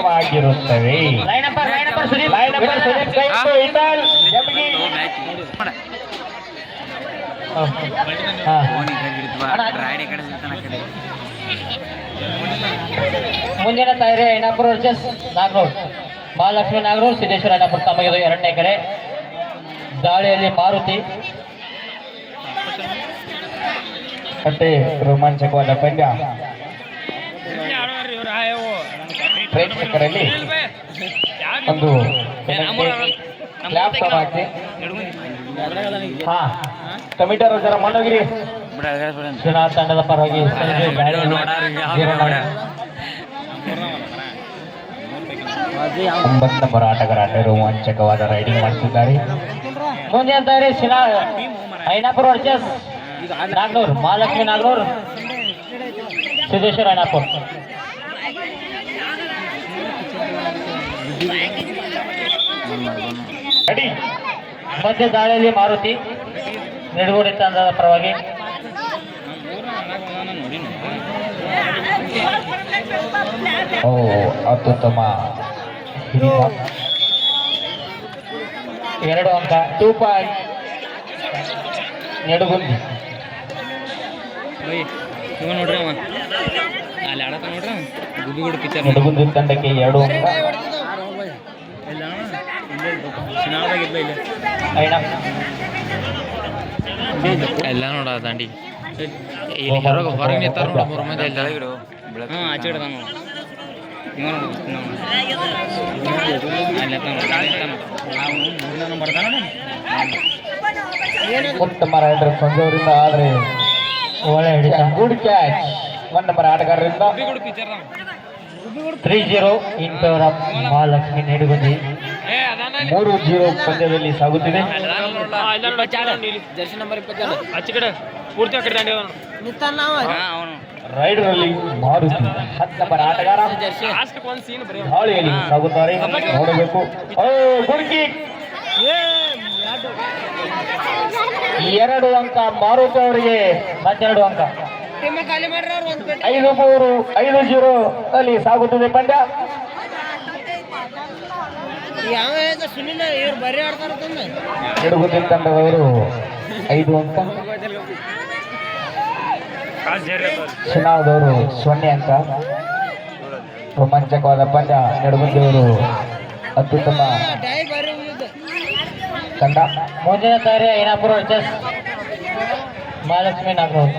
ವಾಗಿರುತ್ತವೆ. ಮುಂದಿನ ತಯಾರಿ ಐನಾಪುರ ವರ್ಸಸ್ ನಾಗನೂರ್. ಮಹಾಲಕ್ಷ್ಮಿ ನಾಗನೂರ್, ಸಿದ್ದೇಶ್ವರ ಐನಾಪುರ ತಮಗಿದು 2ನೇ ಕರೆ. ದಾಳಿಯಲ್ಲಿ ಮಾರುತಿ. ಮತ್ತೆ ರೋಮಾಂಚಕವಾದ ಪಂದ್ಯ. ಪ್ರೇಕ್ಷಕರಲ್ಲಿ ಒಂದು ಕಮಿಟರ್ ಜರ ಮಣ್ಣೋಗಿರಿ. ತಂಡದ ಪರವಾಗಿ 9 ನಂಬರ್ ಆಟಗಾರ ರೋಮಾಂಚಕವಾದ ರೈಡಿಂಗ್ ಮಾಡುತ್ತಿದ್ದಾರೆ. ಮುಂದಿನ ತಯಾರಿ ಐನಾಪುರ ವರ್ಸಸ್ ನಾಗನೂರ್. ಮಹಾಲಕ್ಷ್ಮಿ ನಾಗನೂರ್, ಸಿದ್ದೇಶ್ವರ ಐನಾಪುರ. ಮಧ್ಯ ದಾಳಿಯಲ್ಲಿ ಮಾರುತಿ. ನಿಡುಗೂಡಿ ತಂಡದ ಪರವಾಗಿ ಅತ್ಯುತ್ತಮ 2 ಅಂಕ. 2 ಪಾಯಿಂಟ್ ನೆಡುಗುಂದಿ. ನೆಡುಗುಂದಿ ತಂಡಕ್ಕೆ 2 ಅಂಕ. ಎಲ್ಲ ನೋಡ ದಾಂಡಿ ಹೊರಗೆ ನಿಂತಾರ ನೋಡ 3 ಮಂದಿ ಎಲ್ಲ ಆಚೆ ಕಡೆ ಉತ್ತಮ ರೈಡರ್ ಸಂಜಯವರಿಂದ. ಆದರೆ ಒಳ್ಳೆ ಹಿಡಿತ. ಗುಡ್ ಕ್ಯಾಚ್ 1 ನಂಬರ್ ಆಟಗಾರರಿಂದ. 3-0 in favour of Mahalakshmi Nidugundi. 3-0 ಪಂದ್ಯದಲ್ಲಿ ಸಾಗುತ್ತಿದೆ. ರೈಡರ್ ಅಲ್ಲಿ ಮಾರುತಿ 10 ನಂಬರ್ ಆಟಗಾರ ದಾಳಿಯಲ್ಲಿ ಸಾಗುತ್ತಾರೆ. ನೋಡಬೇಕು. ಗುಡ್ಕಿ 2 ಅಂಕ ಮಾರುತಿ ಅವರಿಗೆ. 12 ಅಂಕ. 5-3 5-0 ಅಲ್ಲಿ ಸಾಗುತ್ತದೆ ಪಂದ್ಯ. ನೆಡುಗುಂದಿ ತಂಡದವರು 5 ಅಂಕ. ಶಿನಾವ್ದವರು 0 ಅಂಕ. ರೋಮಾಂಚಕವಾದ ಪಂದ್ಯ. ನೆಡುಗುಂದಿಯವರು ಅತ್ಯುತ್ತಮ ತಂಡ. ಮುಂದಿನ ತಯಾರಿ ಐನಾಪುರ ವರ್ಸಸ್ ಮಹಾಲಕ್ಷ್ಮಿ ನಾಗನೂರ್.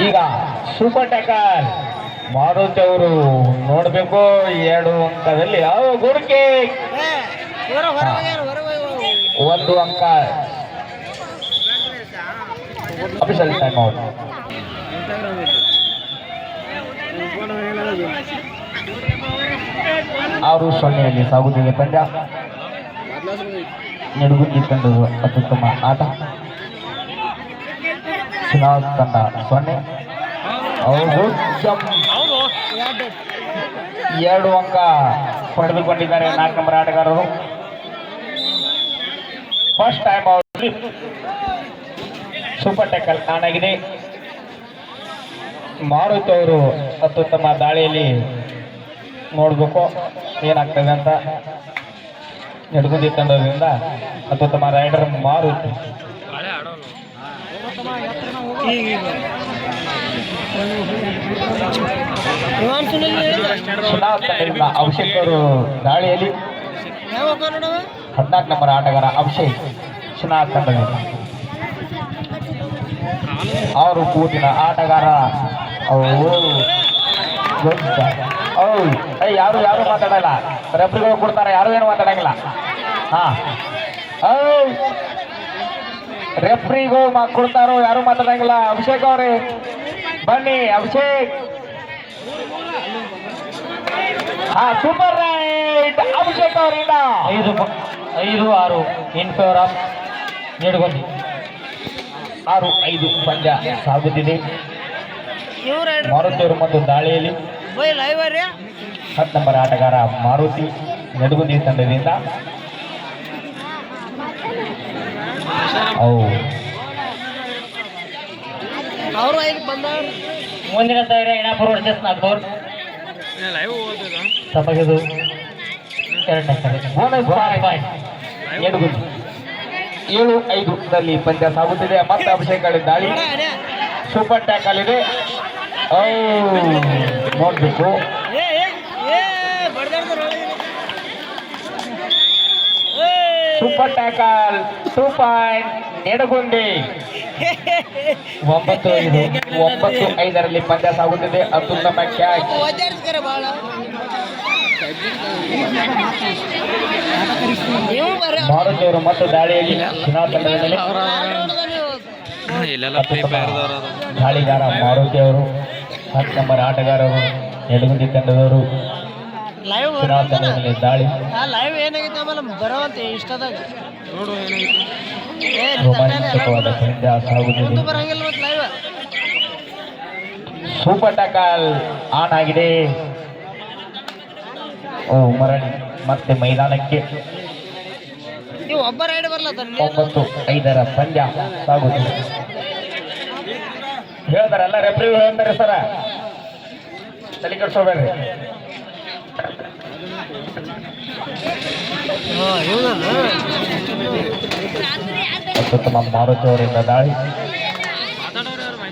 ಈಗ ಸೂಪರ್ ಟ್ಯಾಕಲ್ ಮಾರುತಿ ಅವರು ನೋಡಬೇಕು. 2 ಅಂಕದಲ್ಲಿ ಗುರುಕೆ 1 ಅಂಕ. Official time out. ಅವರು 0 ಸಾಗುತ್ತಿದೆ ಪಂದ್ಯ. ನೆಡುಗುಂದಿ ತಂಡದ ಅತ್ಯುತ್ತಮ ಆಟ. ಚುನಾವ್ ತಂಡ 0. 2 ಅಂಕ ಪಡೆದುಕೊಂಡಿದ್ದಾರೆ 4 ನಂಬರ್ ಆಟಗಾರರು. First time out. Super tackle on ಆಗಿದೆ. ಮಾರುತಿ ಅವರು ಅತ್ಯುತ್ತಮ ದಾಳಿಯಲ್ಲಿ ನೋಡಬೇಕು ಏನಾಗ್ತದೆ ಅಂತ. ನೆಡುಗುಂದಿ ತಂಡದಿಂದ ಅತ್ಯುತ್ತಮ ರೈಡರ್ ಮಾರುತಿ. ಅಭಿಷೇಕ್ ಅವರು ದಾಳಿಯಲ್ಲಿ 14 ನಂಬರ್ ಆಟಗಾರ ಅಭಿಷೇಕ್ ಶಿನಾಥ್ ತಂಡದಿಂದ. ಅವರು ಕೂಟಿನ ಆಟಗಾರ. ಯಾರು ಮಾತಾಡಲ್ಲ. ರೆಫ್ರಿಗಳು ಕೊಡ್ತಾರೆ, ಯಾರು ಏನು ಮಾತಾಡಂಗಿಲ್ಲ. ರೆಫ್ರಿಗೂ ಕೊಡ್ತಾರೋ, ಯಾರು ಮಾತಾಡಂಗಿಲ್ಲ. ಅಭಿಷೇಕ್ ಅವ್ರೆ ಬನ್ನಿ. ಅಭಿಷೇಕ್ ಸೂಪರ್ ರೈಟ್ ಅಭಿಷೇಕ್ ಅವರಿಂದ. 5-6 ಇನ್ ಫೇವರ್ ಆಫ್ ನೆಡುಗುಂದಿ. 6-5 ಪಂದ್ಯ ಸಾಗುತ್ತಿದೆ. ಮಾರುತಿ ಅವರು ಮತ್ತು ದಾಳಿಯಲ್ಲಿ 10 ನಂಬರ್ ಆಟಗಾರ ಮಾರುತಿ ನೆಡುಗುಂದಿ ತಂಡದಿಂದ. ಅವರು 5 ಬಂದ ಮುಂದಿನ ತಯಾರಿ ಐನಾಪುರ ವರ್ಸಸ್ ನಾಗ್ನೂರ್ ತಮಗಿದು 2ನೇ ಕರೆ. Bonus point. ಎಡಗುಂದಿ 7-5 ಪಂದ್ಯ ಸಾಗುತ್ತಿದೆ. ಮತ್ತೆ ಅಭಿಷೇಕ್ ಗಾಳಿ ದಾಳಿ, ಸೂಪರ್ ಟ್ಯಾಕಲ್ ಇದೆ. ನೋಡ್ಬೇಕು. Super tackle 2 point ಎಡಗುಂದಿ. 9-5 ಪಂದ್ಯ ಸಾಗುತ್ತಿದೆ. ಅತ್ಯುತ್ತಮ ಕ್ಯಾಚ್. ಮಾರುತಿ ಅವರು ಮತ್ತು ದಾಳಿಯಲ್ಲಿ ತಂಡದ ಮೇಲೆ ದಾಳಿಗಾರ ಮಾರುತಿ ಅವರು, 10 ನಂಬರ್ ಆಟಗಾರರು ಎಡಗುಂದಿ ತಂಡದವರು. ತಂಡದ ಮೇಲೆ ದಾಳಿ ರೋಮಾಂಚಕವಾದ ಪಂದ್ಯ ಸಾಗುತ್ತಿದೆ. ಸೂಪರ್ ಟ್ಯಾಕಲ್ ಆನ್ ಆಗಿದೆ. ಮರಳಿ ಮತ್ತೆ ಮೈದಾನಕ್ಕೆ. 9-5 ಪಂದ್ಯ ಸಾಗುತ್ತಿದೆ. ಹೇಳ್ತಾರಲ್ಲ, ರೆಫ್ರಿ ಹೇಳ್ತಾರೆ ಸರ, ತಲೆ ಕೆಡಿಸೋಬೇಡ್ರಿ. ಅತ್ಯುತ್ತಮ ಮಾರುತಿ ಅವರಿಂದ ದಾಳಿ,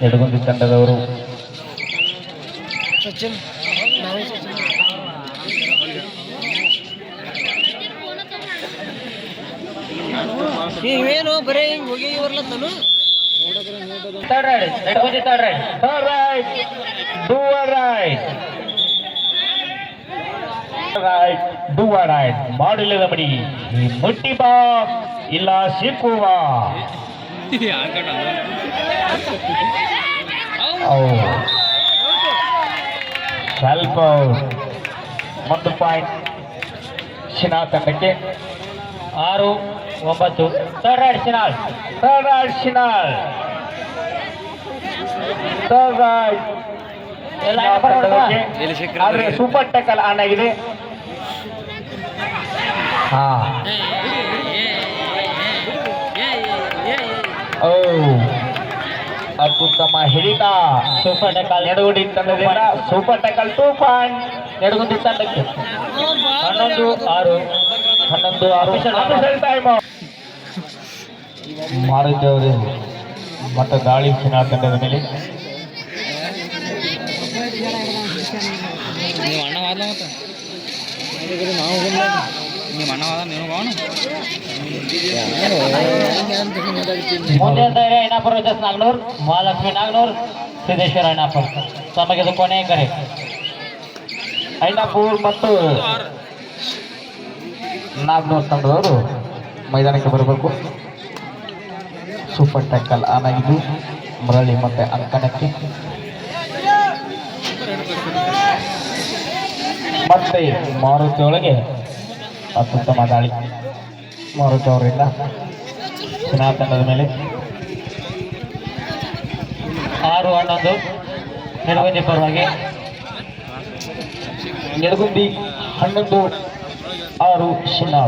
ಎಡಗುಂದಿ ತಂಡದವರು. ಇವೇನು ಬರೀ ಹಿಂಗ್ ಹೋಗಿ ಬರ್ಲತ್ತನು. ಮಾಡಲಿಲ್ಲ ಮಡಿ, ಮುಟ್ಟಿ ಬಾ ಇಲ್ಲ ಸಿಕ್ಕುವ. ಸ್ವಲ್ಪ 1 ಪಾಯಿಂಟ್ ಶಿನಾ ತಂಡಕ್ಕೆ. 6-9 ಥರ್ಡ್ ರೈಡ್ ಶಿನಾಳ್. ಆದ್ರೆ ಸೂಪರ್ ಟ್ಯಾಕಲ್ ಆನ್ ಆಗಿದೆ. ಅತ್ಯುತ್ತಮ ಹಿಡಿತ. ಸೂಪರ್ ಟ್ಯಾಕಲ್ ಎಡಗುಂದಿ ತಂಡದಿಂದ ಸೂಪರ್ ಟ್ಯಾಕಲ್ 2 ಪಾಯಿಂಟ್ ಎಡಗುಂದಿ ತಂಡಕ್ಕೆ. 11-6 ಮಾರುತಿ ಅವರು ಮತ್ತು ದಾಳಿ ಶಿನಾ ತಂಡದ ಮೇಲೆ. ಮುಂದಿನ ತಯಾರಿ ಐನಾಪುರ ವರ್ಸಸ್ ನಾಗ್ನೂರ್. ಮಹಾಲಕ್ಷ್ಮಿ ನಾಗ್ನೂರ್, ಸಿದ್ದೇಶ್ವರ ಐನಾಪುರ. ತಮಗಿದು ಕೊನೆಯ ಕರೆ. ಐನಾಪುರ್ ಮತ್ತು ನಾಗ್ನೂರ್ ತಂಡದವರು ಮೈದಾನಕ್ಕೆ ಬರಬೇಕು. ಸೂಪರ್ ಟ್ಯಾಕಲ್ ಆನ್ ಆಗಿದ್ದು ಮರಳಿ ಮತ್ತೆ ಅಂಕಣಕ್ಕೆ. ಮತ್ತೆ ಮಾರುತಿ ಒಳಗೆ ಅತ್ಯುತ್ತಮ ದಾಳಿ ಮಾರುತಿ ಅವರಿಂದ ಶಿನಾ ತಂಡದ ಮೇಲೆ. 6-11 ಎಡಗುಂದಿ ಪರವಾಗಿ. ಎಡಗುಂದಿ 11-6 ಶಿನಾ.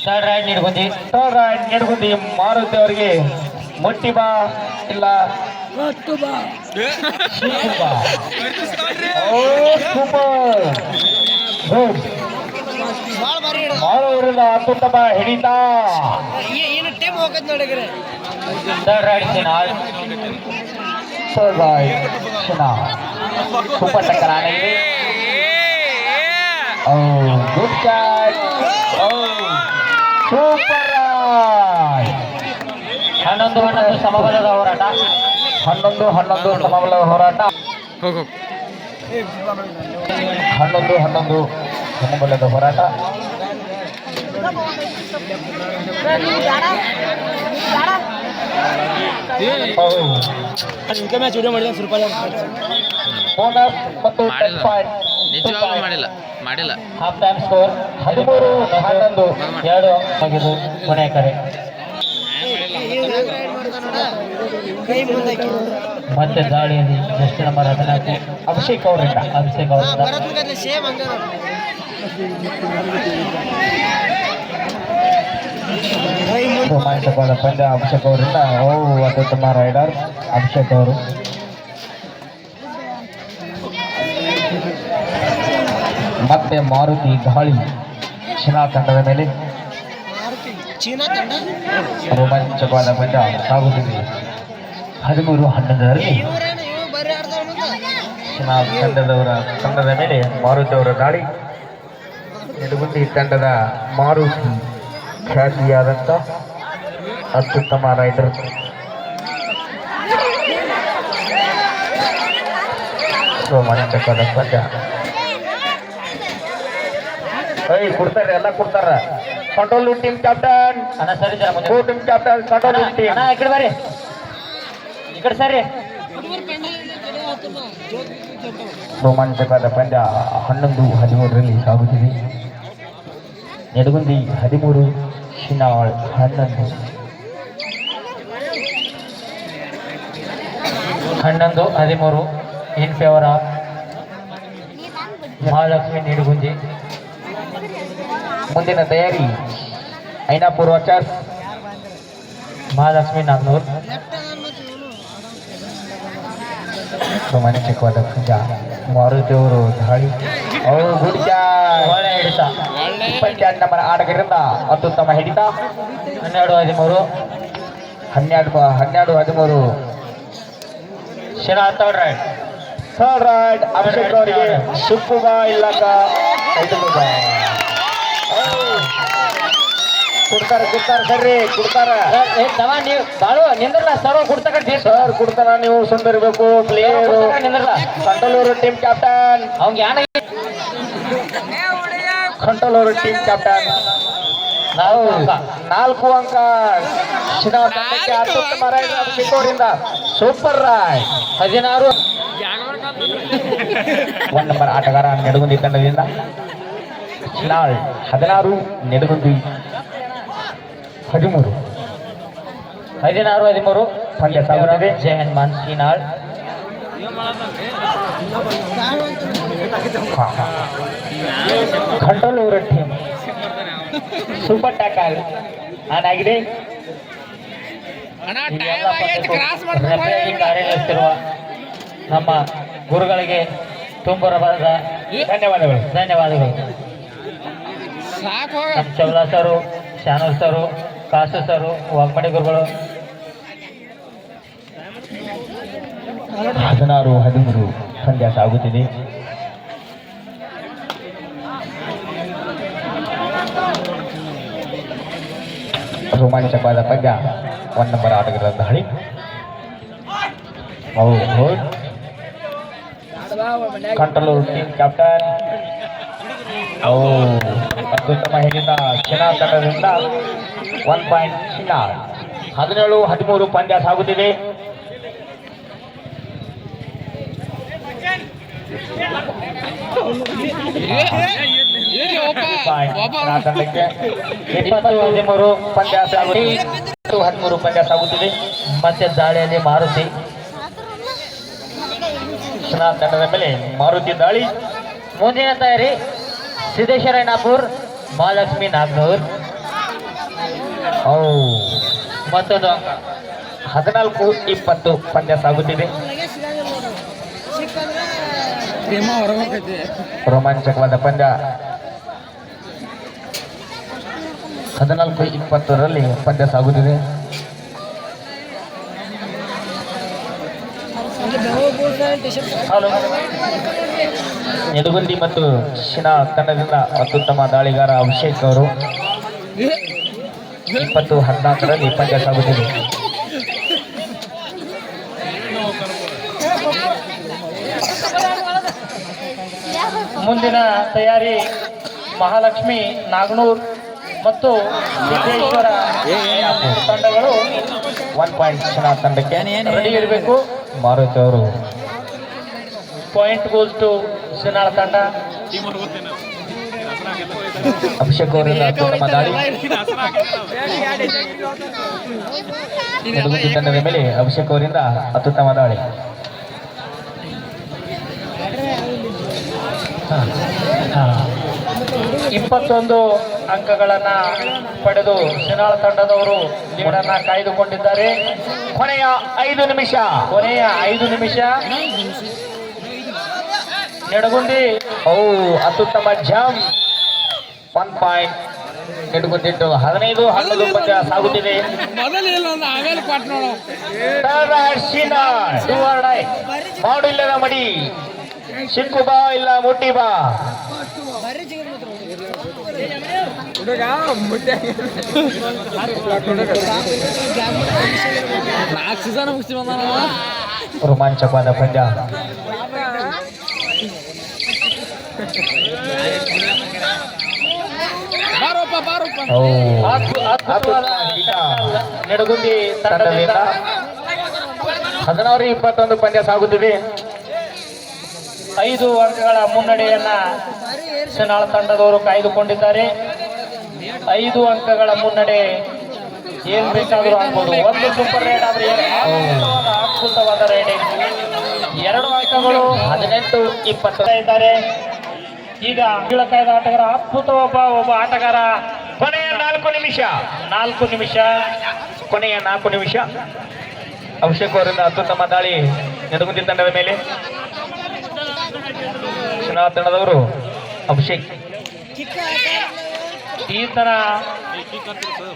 ಥರ್ಡ್ ರೈಡ್ ಎಡಗುಂದಿ ಮಾರುತಿ ಅವರಿಗೆ ಮುಟ್ಟಿ ಬಾ ಇಲ್ಲ ಅವರಿಂದ ಅತ್ಯುತ್ತಮ ಹಿಡಿತ. ಏನು ಟೈಮ್ ಹೋಗದ್ ನೋಡಿದ್ರೆ ಥರ್ಡ್ ರೈಡ್ ಶಿನಾಳ್. ಸೂಪರ್ ಟಕ್ಕರ್ ಆಗಿದೆ. Good catch. ಸೂಪರ್. 11-11 ಸಮಬಲದ ಹೋರಾಟ. 11-11 ಸಮಬಲದ ಹೋರಾಟ. 11-11 ಸಮಬಲದ ಹೋರಾಟ. ಮ್ಯಾಚ್ ವಿಡಿಯೋ ಮಾಡಿದ ಸ್ವಲ್ಪ ಬೋನಸ್ ಮತ್ತು ನಿಜವಾಗ್ಲೂ ಮಾಡಿಲ್ಲ. ಹಾಫ್ ಟೈಮ್ ಸ್ಕೋರ್ 13-11 2 ಆಗಿದ್ದು ಕೊನೆಯ ಕರೆ. ಕೈ ಮುಂದಕ್ಕೆ ಮತ್ತೆ ದಾಳಿಯಲ್ಲಿ ಜಸ್ಟ್ ನಂಬರ್ 14 ಅಭಿಷೇಕ್ ಅವರಿಂದ ಅಭಿಷೇಕ್ ಅವರಿಂದ ಸೇಮ್ ಹಂಗ ರೋಮಾಂಚಕವಾದ ಪಂದ್ಯ ಅಭಿಷೇಕ್ ಅವರಿಂದ ಅತ್ಯುತ್ತಮ ರೈಡರ್ ಅಭಿಷೇಕ್ ಅವರು. ಮತ್ತೆ ಮಾರುತಿ ದಾಳಿ ಚೀನಾ ತಂಡದ ಮೇಲೆ. ಚೀನಾ ತಂಡ ರೋಮಾಂಚಕವಾದ ಪಂದ್ಯ ಸಾಗುತ್ತಿದೆ. 13-11ರಲ್ಲಿ ಬರೀ ಆಡ್ತಾರ ಚೀನಾ ತಂಡದ ಮೇಲೆ ಮಾರುತಿ ಅವರ ದಾಳಿ. ನಿಡುಗುಂದಿ ತಂಡದ ಮಾರುತಿ ಖ್ಯಾತಿಯಾದಂಥ ಅತ್ಯುತ್ತಮ ರೈಡರ್. ರೋಮಾಂಚಕವಾದ ಪಂದ್ಯ. ಕೊಡ್ತಾರೆ, ಎಲ್ಲ ಕೊಡ್ತಾರ. ಕಂಟ್ರೋಲ್ ಟೀಮ್ ಕ್ಯಾಪ್ಟನ್ ಅಣ್ಣ ಸರಿ ಜರ ಮುಂದೆ ಟೀಮ್ ಕ್ಯಾಪ್ಟನ್ ಕಂಟ್ರೋಲ್ ಟೀಮ್. ಅಣ್ಣ ಈ ಕಡೆ ಬರ್ರಿ, ಈ ಕಡೆ ಸರಿ. ರೋಮಾಂಚಕವಾದ ಪಂದ್ಯ 11-13ರಲ್ಲಿ ಸಾಗುತ್ತಿದೆ. ನಿಡುಗುಂದಿ 13, ಶಿನಾಳ್ 11. 11-13 ಇನ್ ಫೇವರ್ ಆಫ್ ಮಹಾಲಕ್ಷ್ಮಿ ನಿಡುಗುಂದಿ. ಮುಂದಿನ ತಯಾರಿ ಐನಾಪುರ ವಾಚರ್ಸ್, ಮಹಾಲಕ್ಷ್ಮಿ ನಾಗ್ನೂರ್. ರೋಮಾಂಚಕವಾದ ಪಂದ್ಯ. ಮಾರುತಿ ಅವರು ದಾಳಿ. Good catch. ಒಳ್ಳೆ ಹಿಡಿತ. 22 ನಂಬರ್ ಆಟಗಾರರಿಂದ ಅತ್ಯುತ್ತಮ ಹಿಡಿತ. 12-13 12-13 Sira third ride. Third ride Abhishek ಅವರಿಗೆ ಸುಪ್ಪುಗ ಇಲ್ಲಕ 5 ಕೊಡ್ತಾರೆ ಸರ್ರಿ ಕೊಡ್ತಾರೆ. ನೀವು ಬಾಳು ನಿಂದ್ರಲ್ಲ ಸರ್ ಕೊಡ್ತಕ್ಕ ಸರ್ ಕೊಡ್ತಾರ, ನೀವು ಸುಂದರಿರ್ಬೇಕು. ಪ್ಲೇಯರ್ ನಿಂದ್ರಲ್ಲ. ಕಂಟ್ರೋಲ್ ಟೀಮ್ ಕ್ಯಾಪ್ಟನ್, ಅವ್ಗೆ ಯಾನ ಕಂಟ್ರೋಲ್ ಟೀಮ್ ಕ್ಯಾಪ್ಟನ್. ನಾವು 4 ಅಂಕ ಶಿರಾ ತಂಡಕ್ಕೆ ಅತ್ಯುತ್ತಮ ರೈಡ್ ಅಭಿಷೇಕ್ ಅವರಿಂದ. Super ride. 16 1 ನಂಬರ್ ಆಟಗಾರ ನಿಡುಗುಂದಿ ತಂಡದಿಂದ. ಶಿನಾಳ್ 16, ನಿಡುಗುಂದಿ 13. 16-13 ಪಂದ್ಯ ಸಾಗುತ್ತಿದೆ. ಜಯನ್ ಮಾನ್ ಶಿನಾಳ್. ಕಂಟ್ರೋಲ್ ಅವರ ಟೀಮ್ ಸೂಪರ್ ಟ್ಯಾಕಲ್ ಆನ್ ಆಗಿದೆ. ಕಾರ್ಯನಿರ್ವಹಿಸುತ್ತಿರುವ ನಮ್ಮ ಗುರುಗಳಿಗೆ ತುಂಬರವಾದ ಧನ್ಯವಾದಗಳು. ಧನ್ಯವಾದಗಳು. ನಮ್ಮ ಚವಲ ಸರು, ಶಾನೂರ್ ಸರು, ಕಾಸು ಸರು, ವಾಗ್ಮಡಿ ಗುರುಗಳು. 16-13 ಪಂದ್ಯ ಸಾಗುತ್ತಿದೆ. ರೋಮಾಂಚಕವಾದ ಪಂದ್ಯ. 1 ನಂಬರ್ ಆಟಗಾರರ ದಾಳಿ. Control team captain. ಅತ್ಯುತ್ತಮ ಹಿಡಿತ ಚೀನಾ ತಂಡದಿಂದ. 1 ಪಾಯಿಂಟ್ ಚೀನಾ. 17-13 ಪಂದ್ಯ ಸಾಗುತ್ತಿದೆ. ತಂಡಕ್ಕೆ 20-13 ಪಂದ್ಯ ಸಾಗುತ್ತಿದೆ. 13 ಪಂದ್ಯ ಸಾಗುತ್ತಿದೆ. ಮತ್ತೆ ದಾಳಿಯಲ್ಲಿ ಮಾರುತಿ. ಚೀನಾ ತಂಡದ ಮೇಲೆ ಮಾರುತಿ ದಾಳಿ. ಮುಂದಿನ ತಯಾರಿ ಸಿದ್ದೇಶ್ವರ ಐನಾಪುರ್, ಮಹಾಲಕ್ಷ್ಮಿ ನಾಗ್ನೂರ್. ಮತ್ತೊಂದು 14-20 ಪಂದ್ಯ ಸಾಗುತ್ತಿದೆ. ರೋಮಾಂಚಕವಾದ ಪಂದ್ಯ. 14-20ರಲ್ಲಿ ಪಂದ್ಯ ಸಾಗುತ್ತಿದೆ. ನಿಡುಗುಂದಿ ಮತ್ತು ಶಿನಾ ತಂಡದಿಂದ ಅತ್ಯುತ್ತಮ ದಾಳಿಗಾರ ಅಭಿಷೇಕ್ ಅವರು. 20-14ರಲ್ಲಿ ಪಂದ್ಯ ಸಾಗುತ್ತಿದೆ. ಮುಂದಿನ ತಯಾರಿ ಮಹಾಲಕ್ಷ್ಮಿ ನಾಗನೂರ್ ಮತ್ತು ಸಿದ್ದೇಶ್ವರ ತಂಡಗಳು 1 ಪಾಯಿಂಟ್ ಶಿನಾ ತಂಡಕ್ಕೆ ರೆಡಿ ಇರಬೇಕು. ಮಾರುತಿ ಅವರು ಪಾಯಿಂಟ್ ಗೋಲ್ಸ್ ಟು ಶಿನಾಳ ತಂಡ. ಅಭಿಷೇಕ್ ಅವರಿಂದ ಅತ್ಯುತ್ತಮ ದಾಳಿ. ನೆಡುಗುಂದಿ ತಂಡದ ಮೇಲೆ ಅಭಿಷೇಕ್ ಅವರಿಂದ ಅತ್ಯುತ್ತಮ ದಾಳಿ. ಹ, ಹ. 21 ಅಂಕಗಳನ್ನ ಪಡೆದು ಶಿನಾಳ ತಂಡದವರು ಲೀಡನ್ನ ಕಾಯ್ದುಕೊಂಡಿದ್ದಾರೆ. ಕೊನೆಯ 5 ನಿಮಿಷ ನೆಡುಗುಂದಿ ಅತ್ಯುತ್ತಮ ಜಾಮ್ 1 ಪಾಯಿಂಟ್. ನೆಡುಗುಂದಿ 15 ಹನ್ನೊಂದು ಪಂದ್ಯ ಸಾಗುತ್ತಿದೆ. ಮಾಡಿಲ್ಲದ ಮಡಿ, ಸಿಕ್ಕು ಬಾ ಇಲ್ಲ ಮುಟ್ಟಿ ಬಾ. ರೋಮಾಂಚಕವಾದ ಪಂದ್ಯ. ನೆಡುಗುಂದಿ ತಂಡದಿಂದ 16-21 ಪಂದ್ಯ ಸಾಗುತ್ತಿದೆ. 5 ಅಂಕಗಳ ಮುನ್ನಡೆಯನ್ನ ಶಿನಾಳ ತಂಡದವರು ಕಾಯ್ದುಕೊಂಡಿದ್ದಾರೆ. 5 ಅಂಕಗಳ ಮುನ್ನಡೆ ಏನ್ ಬೇಕಾದರೂ ಆಗ್ಬೋದು. ಒಂದು ಸೂಪರ್ ರೈಡ್ ಆದ್ರೆ ಅದ್ಭುತವಾದ ರೈಡಿಂಗ್. 2 ಅಂಕಗಳು 18-20 ಇದ್ದಾರೆ. ಈಗ ಕೀಳಕಾಯ್ದ ಆಟಗಾರ ಅದ್ಭುತ ಒಬ್ಬ ಆಟಗಾರ. ಕೊನೆಯ 4 ನಿಮಿಷ ಅಭಿಷೇಕ್ ಅವರಿಂದ ಅತ್ಯುತ್ತಮ ದಾಳಿ ನೆಡುಗುಂದಿ ತಂಡದ ಮೇಲೆ. ಶಿನಾಳ ತಂಡದವರು ಅಭಿಷೇಕ್ ಈ ತರ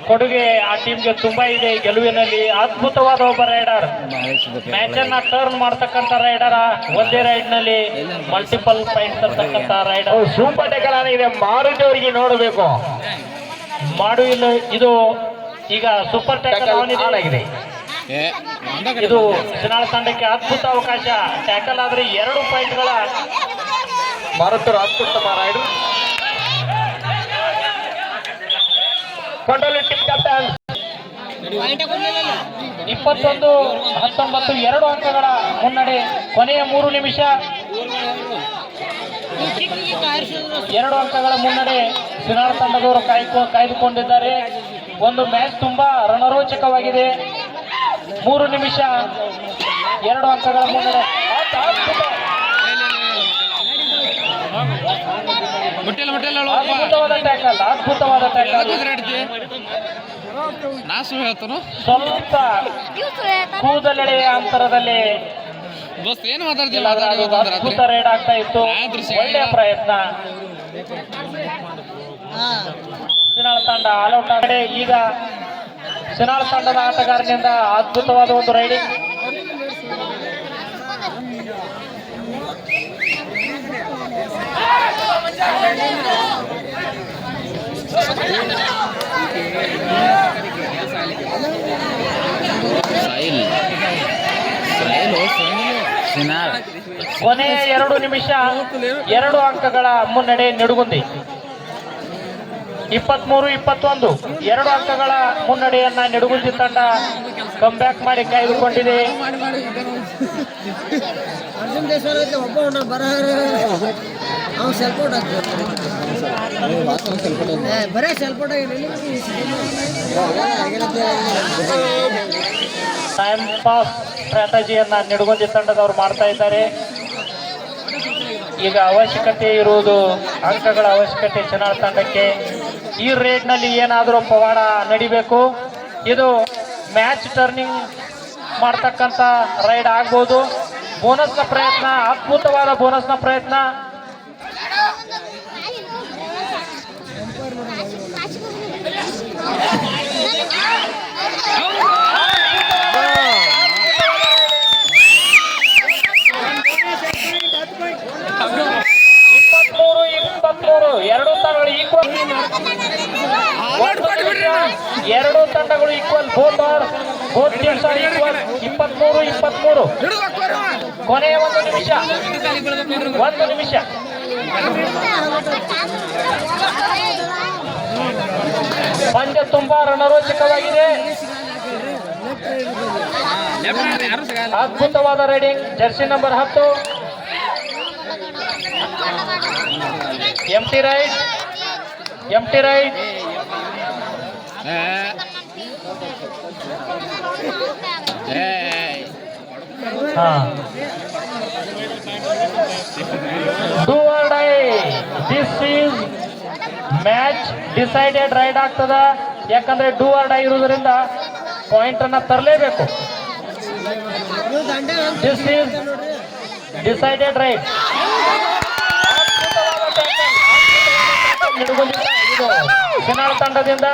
ಕೊಡುಗೆ ಆ ಟೀಮ್ಗೆ ತುಂಬಾ ಇದೆ. ಗೆಲುವಿನಲ್ಲಿ ಅದ್ಭುತವಾದ ಒಬ್ಬ ರೈಡರ್, ಮ್ಯಾಚ್ ಅನ್ನ ಟರ್ನ್ ಮಾಡ್ತಕ್ಕಂಥ ರೈಡರ್, ಒಂದೇ ರೈಡ್ ನಲ್ಲಿ ಮಲ್ಟಿಪಲ್ ಪಾಯಿಂಟ್ ತರ್ತಕ್ಕಂಥ ರೈಡರ್. ಸೂಪರ್ ಟೆಕಲ್ ಇದೆ. ಮಾರುತಿಯವರಿಗೆ ನೋಡಬೇಕು. ಮಾಡು ಇಲ್ಲ, ಇದು ಈಗ ಸೂಪರ್ ಟ್ಯಾಕಲ್ ಆಗಿದೆ. ಇದು ಶಿನಾಳ ತಂಡಕ್ಕೆ ಅದ್ಭುತ ಅವಕಾಶ. ಟ್ಯಾಕಲ್ ಆದ್ರೆ 2 ಪಾಯಿಂಟ್ಗಳ ಮಾರುತರು ಅತ್ಯುತ್ತಮ ರೈಡರ್. ಕಂಟ್ರೋಲ್ ಟೀಮ್ ಕ್ಯಾಪ್ಟನ್ 21-19 2 ಅಂಕಗಳ ಮುನ್ನಡೆ. ಕೊನೆಯ 3 ನಿಮಿಷ 2 ಅಂಕಗಳ ಮುನ್ನಡೆ ಶಿನಾಳ ತಂಡದವರು ಕಾಯ್ದುಕೊಂಡಿದ್ದಾರೆ. ಒಂದು ಮ್ಯಾಚ್ ತುಂಬಾ ರಣರೋಚಕವಾಗಿದೆ. 3 ನಿಮಿಷ 2 ಅಂಕಗಳ ಮುನ್ನಡೆ. ಅದ್ಭುತವಾದ ಟ್ಯಾಕಲ್. ಸ್ವಲ್ಪ ಕೂದಲೆಳೆಯ ಅಂತರದಲ್ಲಿ ಅದ್ಭುತ ರೈಡ್ ಆಗ್ತಾ ಇತ್ತು. ಒಳ್ಳೆಯ ಪ್ರಯತ್ನ. ಶಿನಾಳ ತಂಡ ಆಲ್ಔಟ್ ಆಗಿದೆ. ಈಗ ಶಿನಾಳ ತಂಡದ ಆಟಗಾರನಿಂದ ಅದ್ಭುತವಾದ ಒಂದು ರೈಡಿಂಗ್. ಕೊನೆಯ 2 ನಿಮಿಷ 2 ಅಂಕಗಳ ಮುನ್ನಡೆ ನೆಡುಗುಂದಿ. 23-21 2 ಅಂಕಗಳ ಮುನ್ನಡೆಯನ್ನ ನೆಡುಗುಂದಿ ತಂಡ ಕಂಬ್ಯಾಕ್ ಮಾಡಿ ಕಾಯ್ದುಕೊಂಡಿದೆ. ಟೈಮ್ ಪಾಸ್ ಸ್ಟ್ರಾಟಜಿಯನ್ನ ನೆಡುಗುಂದಿ ತಂಡದವರು ಮಾಡ್ತಾ ಇದ್ದಾರೆ. ಈಗ ಅವಶ್ಯಕತೆ ಇರುವುದು ಅಂಕಗಳ ಅವಶ್ಯಕತೆ ಶಿನಾಳ ತಂಡಕ್ಕೆ. ಈ ರೇಟ್ ನಲ್ಲಿ ಏನಾದರೂ ಪವಾಡ ನಡಿಬೇಕು. ಇದು ಮ್ಯಾಚ್ ಟರ್ನಿಂಗ್ ಮಾಡ್ತಕ್ಕಂಥ ರೈಡ್ ಆಗ್ಬೋದು. ಬೋನಸ್ನ ಪ್ರಯತ್ನ, ಅದ್ಭುತವಾದ ಬೋನಸ್ನ ಪ್ರಯತ್ನ. ಎರಡು ತಂಡಗಳು ಈಕ್ವಲ್. 2 ತಂಡಗಳು equal. Both teams are equal. 23-23 ಕೊನೆಯ 1 ನಿಮಿಷ. ಪಂದ್ಯ ತುಂಬಾ ರಣರೋಚಕವಾಗಿದೆ. ಅದ್ಭುತವಾದ ರೈಡಿಂಗ್. Jersey number 10 empty raid empty raid. Do or die. This is match decided raid ಆಗ್ತದ. ಯಾಕಂದ್ರೆ ಡೂ ಆರ್ ಡೈ ಇರುವುದರಿಂದ ಪಾಯಿಂಟ್ ಅನ್ನ ತರಲೇಬೇಕು. This is decided raid. ಕೆನಾಳ್ ತಂಡದಿಂದ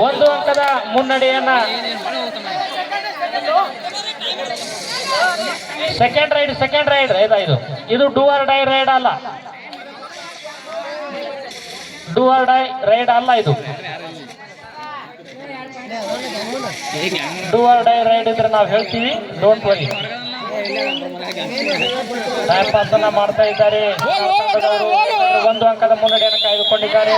1 ಅಂಕದ ಮುನ್ನಡೆಯನ್ನ. ಸೆಕೆಂಡ್ ರೈಡ್ ಇದು ಡೂ ಆರ್ ಡೈ ರೈಡ್ ಅಲ್ಲ. ಡೂ ಆರ್ ಡೈ ರೈಡ್ ಅಲ್ಲ ಇದು. ಡೂ ಆರ್ ಡೈ ರೈಡ್ ಇದ್ರೆ ನಾವು ಹೇಳ್ತೀವಿ, ಡೋಂಟ್ ವರಿ. ಟೈಮ್ ಪಾಸ್ ಅನ್ನ ಮಾಡ್ತಾ ಇದ್ದಾರೆ. 1 ಅಂಕದ ಮುನ್ನಡೆಯನ್ನು ಕಾಯ್ದುಕೊಂಡಿದ್ದಾರೆ.